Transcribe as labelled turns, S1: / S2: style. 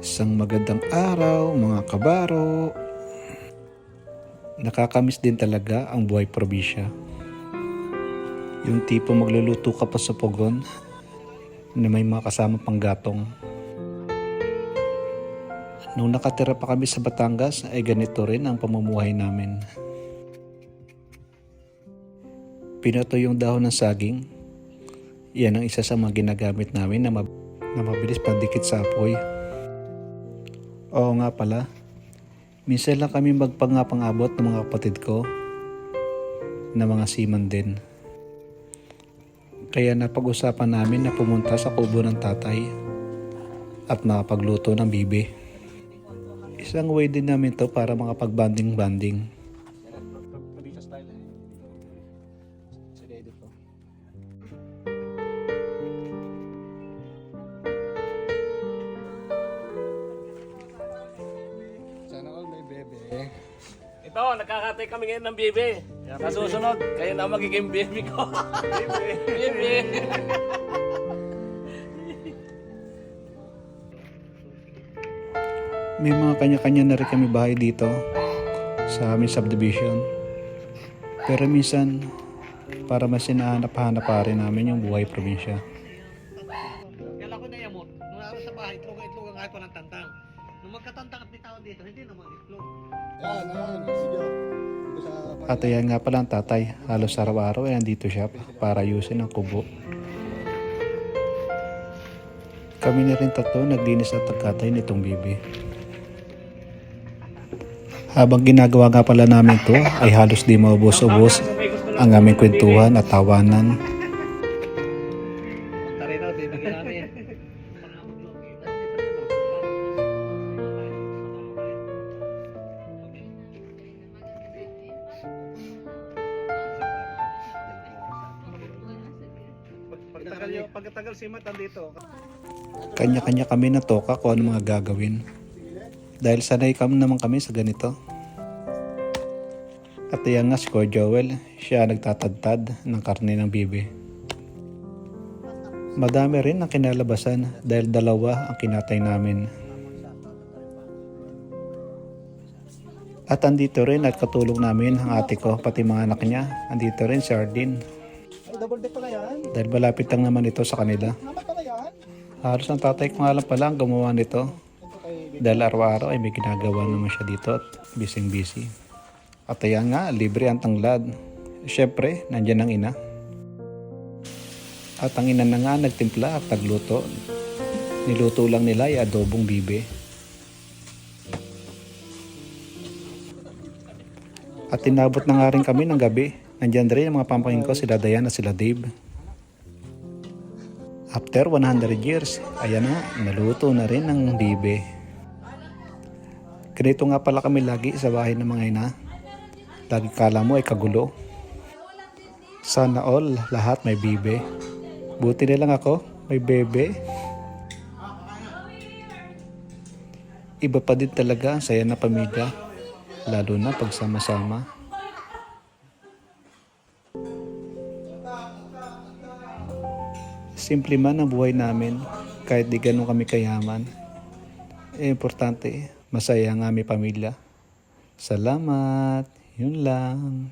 S1: Isang magandang araw mga kabaro. Nakakamiss din talaga ang buhay probinsya. Yung tipo magluluto ka pa sa pugon na may mga kasama pang gatong. Nung nakatira pa kami sa Batangas ay ganito rin ang pamumuhay namin. Pinoto yung dahon ng saging. Yan ang isa sa mga ginagamit namin na mabilis pandikit sa apoy. Oo nga pala, minsan lang kami magpangabot ng mga kapatid ko na mga seaman din. Kaya napag-usapan namin na pumunta sa kubo ng tatay at makapagluto ng bibe. Isang way din namin to para makapag-banding-banding.
S2: Ito, nakakatay kami ngayon ng bibi. Kasusunod, kayo na magiging bibi ko. Bibi.
S1: May mga kanya-kanya na rin kami bahay dito sa aming subdivision. Pero minsan, para mas hinahanap-hanap pa rin namin yung buhay probinsya.
S3: Kala ko na yamot. Nung ako sa bahay, itlog ang ako ng tantang. Nung magkatantang at bitaw dito, hindi naman itlog.
S4: Sige.
S1: At ayan nga pala ang tatay, halos araw-araw ay andito siya para ayusin ang kubo. Kami na rin tatlo naglinis at nagkatay nitong bibi. Habang ginagawa nga pala namin to ay halos di maubos-ubos ang aming kwentuhan at tawanan.
S3: Tari na, bibigyan namin.
S4: Pagkatagal si Matt andito.
S1: Kanya-kanya kami na toka kung ano mga gagawin. Dahil sanay naman kami sa ganito. At ayan nga si Kuya Joel, siya nagtatadtad ng karne ng bibi. Madami rin ang kinalabasan dahil dalawa ang kinatay namin. At andito rin at katulong namin ang ate ko pati mga anak niya. Andito rin si Ardin.
S4: Double deck pala yan.
S1: Dahil malapit lang naman ito sa kanila.
S4: Naman pala yan.
S1: Halos ang tatay ko nga lang pala ang gumawa nito. Dahil araw-araw ay may ginagawa naman siya dito at busy-busy. At ayan nga, libre ang tanglad. Siyempre, nandyan ang ina. At ang ina na nga nagtimpla at nagluto. Niluto lang nila ay adobong bibe. At tinabot na nga rin kami ng gabi. Nandyan rin ang mga pampangin ko, sila Diane at sila Dave. After 100 years, ayan na, naluto na rin ang bibe. Ganito nga pala kami lagi sa bahay ng mga ina. Lagi kala mo ay kagulo. Sana all, lahat may bibe. Buti na lang ako, may bebe. Iba pa din talaga ang saya na pamilya. Lalo na pagsama-sama. Simple man ang buhay namin, kahit di ganun kami kayaman. Importante, masaya ang aming pamilya. Salamat, yun lang.